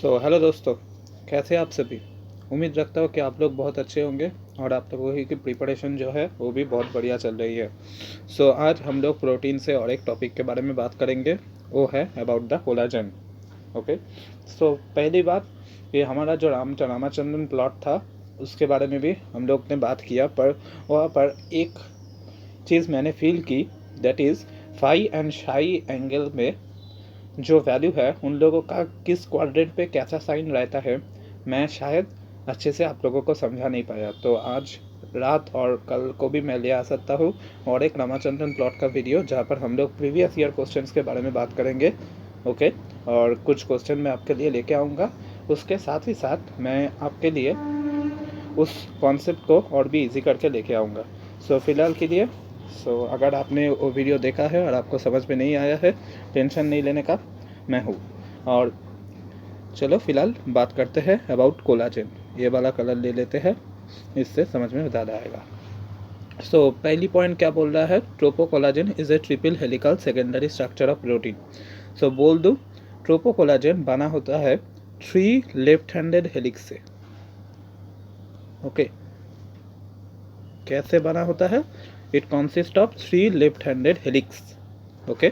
Hello दोस्तों, कैसे हैं आप सभी। उम्मीद रखता हूँ कि आप लोग बहुत अच्छे होंगे और आप लोगों की प्रिपरेशन जो है वो भी बहुत बढ़िया चल रही है। आज हम लोग प्रोटीन से और एक टॉपिक के बारे में बात करेंगे, वो है अबाउट द कोलाजन। ओके। पहली बात, ये हमारा जो रामचंद्रन प्लॉट था उसके बारे में भी हम लोग ने बात किया, पर वहाँ पर एक चीज़ मैंने फील की, दैट इज़ फाई एंड शाई एंगल में जो वैल्यू है उन लोगों का किस क्वाड्रेंट पे कैसा साइन रहता है, मैं शायद अच्छे से आप लोगों को समझा नहीं पाया। तो आज रात और कल को भी मैं ले आ सकता हूँ और एक रामाचंद्रन प्लॉट का वीडियो जहाँ पर हम लोग प्रीवियस ईयर क्वेश्चंस के बारे में बात करेंगे। ओके। और कुछ क्वेश्चन मैं आपके लिए लेके आऊँगा, उसके साथ ही साथ मैं आपके लिए उस कॉन्सेप्ट को और भी इजी करके लेके आऊँगा। फ़िलहाल के लिए अगर आपने वो वीडियो देखा है और आपको समझ में नहीं आया है, टेंशन नहीं लेने का, मैं हूँ। और चलो फ़िलहाल बात करते हैं अबाउट कोलाजन। ये वाला कलर ले लेते हैं, इससे समझ में ज़्यादा आएगा। पहली पॉइंट क्या बोल रहा है, tropocollagen is a triple helical secondary structure of protein. बोल दूँ, ट्रोपोकोलाजन बना होता है 3 लेफ्ट हैंडेड हेलिक्स से। ओके। कैसे बना होता है? It consist of 3 left handed helix. Okay.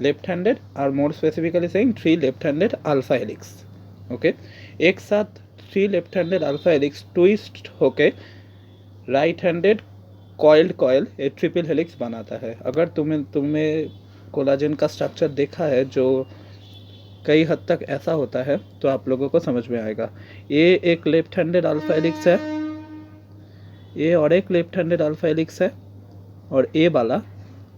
Left handed और more specifically saying 3 left handed alpha helix. Okay. एक साथ 3 left handed alpha helix twist होके राइट हैंडेड कॉइल्ड कॉइल एक ट्रिपल हेलिक्स बनाता है। अगर तुमने कोलाजन का स्ट्रक्चर देखा है जो कई हद तक ऐसा होता है, तो आप लोगों को समझ में आएगा। ये एक लेफ्ट हैंडेड अल्फा हेलिक्स है, ये और एक लेफ्ट हैंडेड अल्फा हेलिक्स है, और ए वाला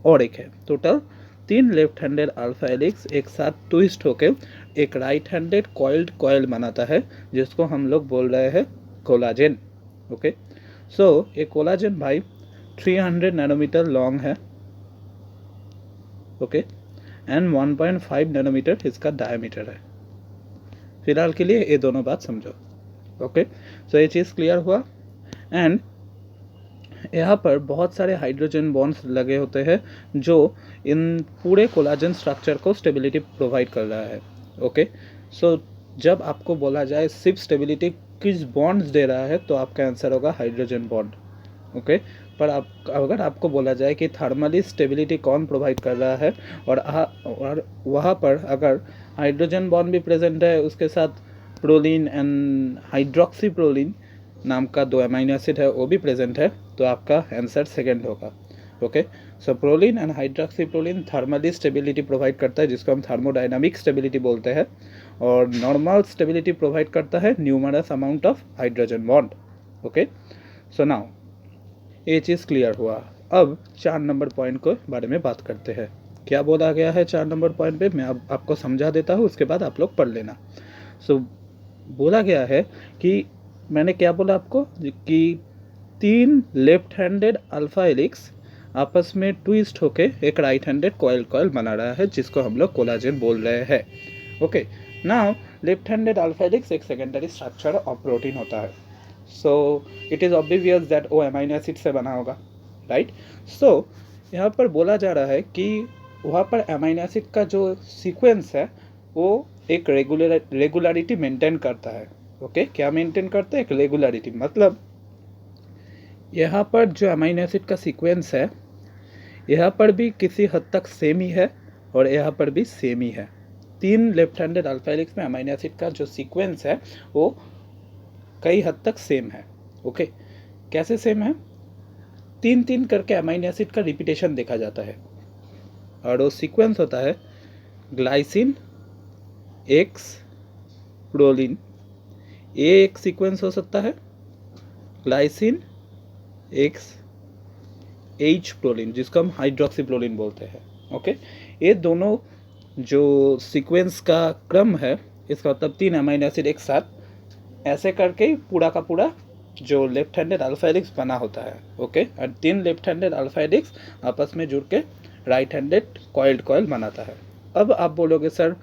और एक है। Total 3 left handed alpha helix एक साथ ट्विस्ट होके एक राइट हैंडेड कॉइल्ड कॉइल बनाता है, जिसको हम लोग बोल रहे हैं कोलाजन। ओके। ये कोलाजन भाई 300 नैनोमीटर लॉन्ग है। ओके। एंड 1.5 नैनोमीटर इसका डायमीटर है। फिलहाल के लिए ये दोनों बात समझो। ओके। ये चीज़ क्लियर हुआ। एंड यहाँ पर बहुत सारे हाइड्रोजन बॉन्ड्स लगे होते हैं जो इन पूरे कोलाजन स्ट्रक्चर को स्टेबिलिटी प्रोवाइड कर रहा है। ओके। जब आपको बोला जाए सिर्फ स्टेबिलिटी किस बॉन्ड्स दे रहा है, तो आपका आंसर होगा हाइड्रोजन बॉन्ड। ओके। पर अगर आपको बोला जाए कि थर्मली स्टेबिलिटी कौन प्रोवाइड कर रहा है, और वहाँ पर अगर हाइड्रोजन बॉन्ड भी प्रेजेंट है, उसके साथ प्रोलिन एंड हाइड्रोक्सी प्रोलिन नाम का 2 अमीनो एसिड है वो भी प्रेजेंट है, तो आपका आंसर सेकंड होगा। Okay. Proline and hydroxy proline thermally stability provide करता है, जिसको हम थर्मोडाइनामिक स्टेबिलिटी बोलते हैं, और नॉर्मल स्टेबिलिटी प्रोवाइड करता है numerous amount of hydrogen bond. Okay. Now ये चीज़ क्लियर हुआ। अब 4 नंबर पॉइंट के बारे में बात करते हैं। क्या बोला गया है 4 नंबर पॉइंट पे, मैं अब आपको समझा देता हूँ, उसके बाद आप लोग पढ़ लेना। बोला गया है कि मैंने क्या बोला आपको, कि 3 लेफ्ट हैंडेड अल्फा हेलिक्स आपस में ट्विस्ट होके एक राइट हैंडेड कॉइल बना रहा है, जिसको हम लोग कोलाजन बोल रहे हैं। Okay. Now left handed alpha helix एक सेकेंडरी स्ट्रक्चर ऑफ प्रोटीन होता है। इट इज़ ऑब्वियस दैट वो अमीनो एसिड से बना होगा, राइट। यहाँ पर बोला जा रहा है कि वहाँ पर अमीनो एसिड का जो सीक्वेंस है वो एक रेगुलरिटी मेंटेन करता है। ओके। क्या मेंटेन करता है? एक रेगुलरिटी। मतलब यहाँ पर जो अमीनो एसिड का सीक्वेंस है, यहाँ पर भी किसी हद तक सेम ही है और यहाँ पर भी सेम ही है। 3 लेफ्ट हैंडेड अल्फा हेलिक्स में अमीनो एसिड का जो सीक्वेंस है वो कई हद तक सेम है। ओके। कैसे सेम है? 3-3 करके अमीनो एसिड का रिपीटेशन देखा जाता है, और वो सीक्वेंस होता है ग्लाइसिन एक्स प्रोलिन। ये एक सीक्वेंस हो सकता है, ग्लाइसिन एक्स एच प्रोलिन, जिसको हम हाइड्रोक्सी प्रोलिन बोलते हैं। ओके। ये दोनों जो सीक्वेंस का क्रम है, इसका मतलब 3 अमीनो एसिड एक साथ ऐसे करके ही पूरा का पूरा जो लेफ्ट हैंडेड अल्फा हेलिक्स बना होता है। ओके। और 3 लेफ्ट हैंडेड अल्फा हेलिक्स आपस में जुड़ के राइट हैंडेड कॉइल्ड कॉइल बनाता है। अब आप बोलोगे सर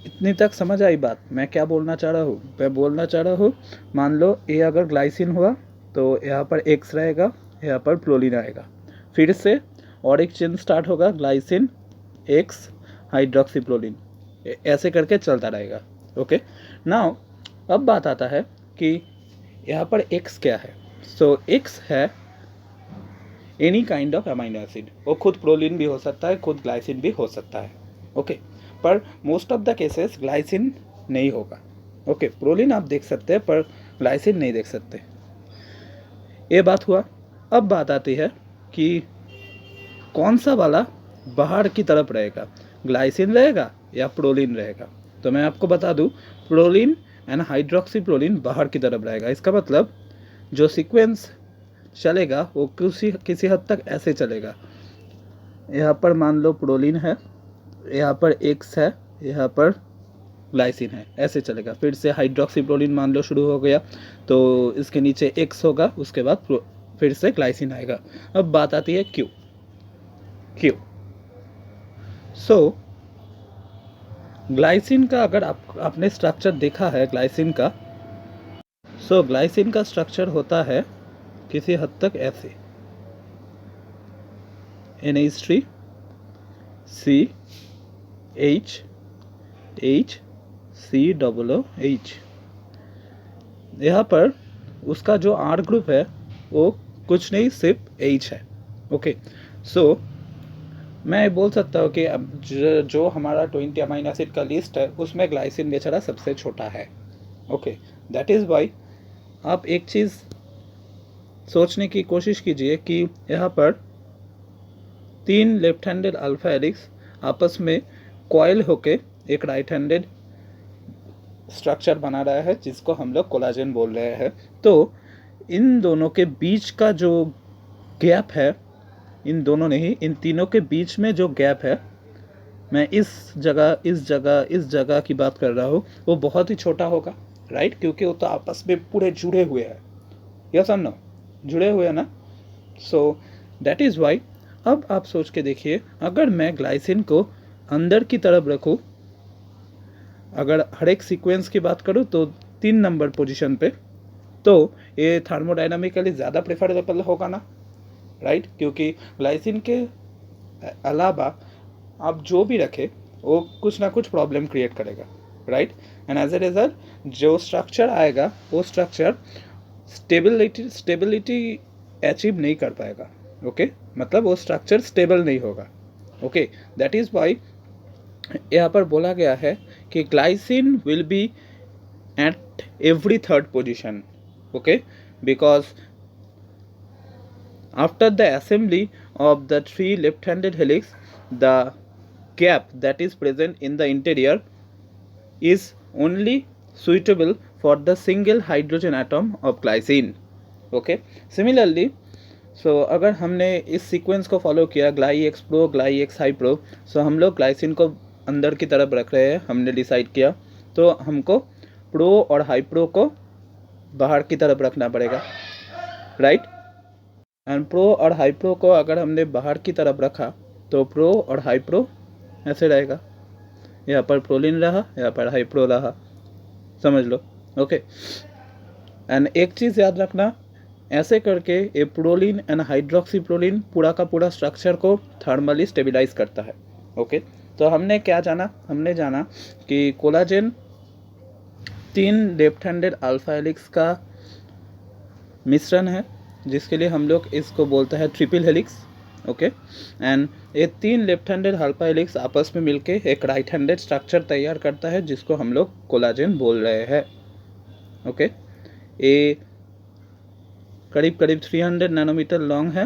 इतनी तक समझ आई बात? मैं क्या बोलना चाह रहा हूँ? मैं बोलना चाह रहा हूँ, मान लो ये अगर ग्लाइसिन हुआ तो यहाँ पर एक्स रहेगा, यहाँ पर प्रोलिन आएगा, फिर से और एक चेन स्टार्ट होगा, ग्लाइसिन एक्स हाइड्रोक्सी प्रोलिन। ऐसे करके चलता रहेगा। ओके, नाउ अब बात आता है कि यहाँ पर एक्स क्या है। सो एक्स है any kind of amino acid, वो खुद प्रोलीन भी हो सकता है, खुद ग्लाइसिन भी हो सकता है। ओके, पर most of the cases glycine नहीं होगा। ओके, प्रोलीन आप देख सकते हैं पर ग्लाइसिन नहीं देख सकते। ये बात हुआ। अब बात आती है कि कौन सा वाला बाहर की तरफ रहेगा, ग्लाइसिन रहेगा या प्रोलीन रहेगा। तो मैं आपको बता दूं, प्रोलीन एंड हाइड्रोक्सी प्रोलीन बाहर की तरफ रहेगा। इसका मतलब जो सीक्वेंस चलेगा वो किसी हद तक ऐसे चलेगा। यहाँ पर मान लो प्रोलीन है, यहाँ पर एक्स है, यहाँ पर ग्लाइसिन है, ऐसे चलेगा। फिर से हाइड्रोक्सी प्रोलीन मान लो शुरू हो गया तो इसके नीचे एक्स होगा, उसके बाद फिर से ग्लाइसिन आएगा। अब बात आती है क्यों। सो ग्लाइसिन का अगर आपने स्ट्रक्चर देखा है ग्लाइसिन का, सो ग्लाइसिन का स्ट्रक्चर होता है किसी हद तक ऐसे, NH3 CH HCOOH। यहाँ पर उसका जो R ग्रुप है वो कुछ नहीं, सिर्फ H है। ओके, सो मैं बोल सकता हूँ कि अब जो हमारा 20 अमाइनो एसिड का लिस्ट है उसमें ग्लाइसिन बेचारा सबसे छोटा है। ओके, दैट इज़ वाई आप एक चीज़ सोचने की कोशिश कीजिए कि यहाँ पर 3 लेफ्ट हैंडेड अल्फा हेलिक्स आपस में कॉइल होके एक राइट हैंडेड स्ट्रक्चर बना रहा है जिसको हम लोग कोलाजन बोल रहे हैं। तो इन दोनों के बीच का जो गैप है, इन दोनों नहीं, इन तीनों के बीच में जो गैप है, मैं इस जगह की बात कर रहा हूँ, वो बहुत ही छोटा होगा, राइट, क्योंकि वो तो आपस में पूरे जुड़े हुए हैं। यस और नो, जुड़े हुए हैं ना। सो दैट इज़ वाई अब आप सोच के देखिए, अगर मैं ग्लाइसिन को अंदर की तरफ रखूँ, अगर हर एक सीक्वेंस की बात करूँ तो 3 नंबर पोजीशन पे, तो ये थर्मोडाइनमिकली ज़्यादा प्रेफरेबल होगा ना, राइट, क्योंकि ग्लाइसिन के अलावा आप जो भी रखें वो कुछ ना कुछ प्रॉब्लम क्रिएट करेगा, right, and as a result जो स्ट्रक्चर आएगा वो स्ट्रक्चर स्टेबिलिटी अचीव नहीं कर पाएगा। ओके, मतलब वो स्ट्रक्चर स्टेबल नहीं होगा। ओके, दैट इज़ वाई यहाँ पर बोला गया है कि glycine will be at every third position. Okay, because after the assembly of the 3 left-handed helix, the gap that is present in the interior is only suitable for the single hydrogen atom of glycine. Okay, similarly, so अगर हमने इस sequence को follow किया ग्लाई x pro ग्लाई x high pro, सो हम लोग glycine को अंदर की तरफ रख रहे हैं, हमने डिसाइड किया, तो हमको प्रो और हाई प्रो को बाहर की तरफ रखना पड़ेगा, राइट। एंड प्रो और हाई प्रो को अगर हमने बाहर की तरफ रखा तो प्रो और हाई प्रो ऐसे रहेगा, यहाँ पर प्रोलिन रहा, यहाँ पर हाई प्रो रहा, समझ लो। ओके, एंड एक चीज़ याद रखना, ऐसे करके ये प्रोलिन एंड हाइड्रोक्सी प्रोलिन पूरा का पूरा स्ट्रक्चर को थर्मली स्टेबिलाइज करता है। ओके, तो हमने क्या जाना, हमने जाना कि collagen 3 left handed alpha helix का मिश्रण है, जिसके लिए हम लोग इसको बोलते हैं ट्रिपल हेलिक्स। ओके, एंड ये 3 लेफ्ट हैंडेड अल्फा हेलिक्स आपस में मिलके एक राइट हैंडेड स्ट्रक्चर तैयार करता है जिसको हम लोग कोलाजेन बोल रहे हैं। ओके, ये करीब 300 नैनोमीटर लॉन्ग है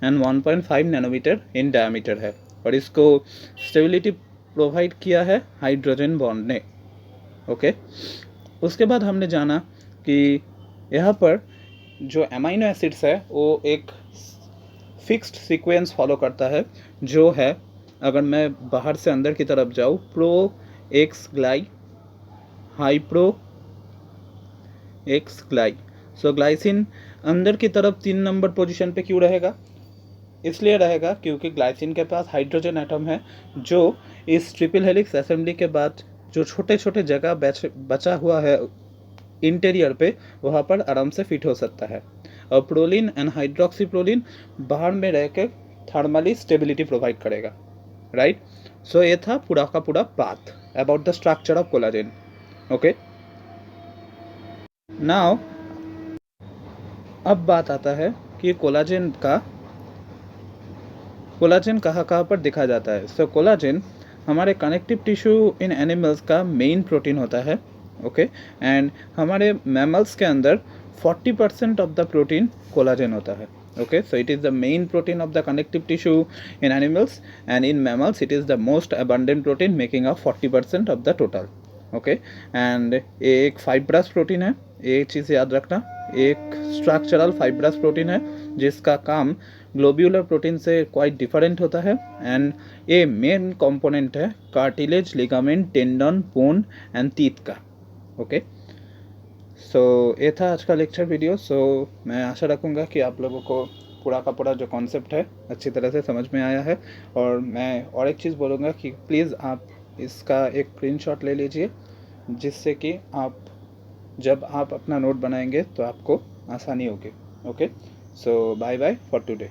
एंड 1.5 नैनोमीटर इन डायमीटर है, और इसको स्टेबिलिटी प्रोवाइड किया है हाइड्रोजन बॉन्ड ने। ओके, उसके बाद हमने जाना कि यहाँ पर जो अमाइनो एसिड्स है वो एक फिक्स्ड सीक्वेंस फॉलो करता है, जो है, अगर मैं बाहर से अंदर की तरफ जाऊँ, प्रो एक्स ग्लाई, हाई प्रो एक्स ग्लाई। सो ग्लाइसिन अंदर की तरफ 3 नंबर पोजीशन पे क्यों रहेगा, इसलिए रहेगा क्योंकि ग्लाइसिन के पास हाइड्रोजन एटम है जो इस ट्रिपल हेलिक्स असेंबली के बाद जो छोटे छोटे जगह बचा हुआ है इंटीरियर पे, वहाँ पर आराम से फिट हो सकता है, और प्रोलिन एंड हाइड्रोक्सी प्रोलिन बाहर में रह के थर्मली स्टेबिलिटी प्रोवाइड करेगा, राइट। सो ये था पूरा का पूरा बात about the structure of collagen. Okay, now अब बात आता है कि कोलाजेन कहाँ कहाँ पर दिखा जाता है. सो कोलाजेन हमारे कनेक्टिव टिश्यू इन एनिमल्स का मेन प्रोटीन होता है. ओके, एंड हमारे मैमल्स के अंदर 40% ऑफ द प्रोटीन कोलाजेन होता है. Okay, so it is the main protein of the connective tissue in animals, and in mammals it is the most abundant protein making up 40% of the total. Okay, and ये एक fibrous protein है, ये चीज़ याद रखना. एक structural fibrous protein है जिसका काम ग्लोब्यूलर प्रोटीन से क्वाइट डिफरेंट होता है. एंड ये मेन कंपोनेंट है cartilage, ligament, tendon, bone and teeth का. ओके, सो ये था आज का लेक्चर वीडियो. सो मैं आशा रखूँगा कि आप लोगों को पूरा का पूरा जो कॉन्सेप्ट है अच्छी तरह से समझ में आया है. और मैं और एक चीज़ बोलूँगा कि प्लीज़ आप इसका एक स्क्रीनशॉट ले लीजिए, जिससे कि जब आप अपना नोट बनाएंगे तो आपको आसानी होगी. Okay, so bye bye for today.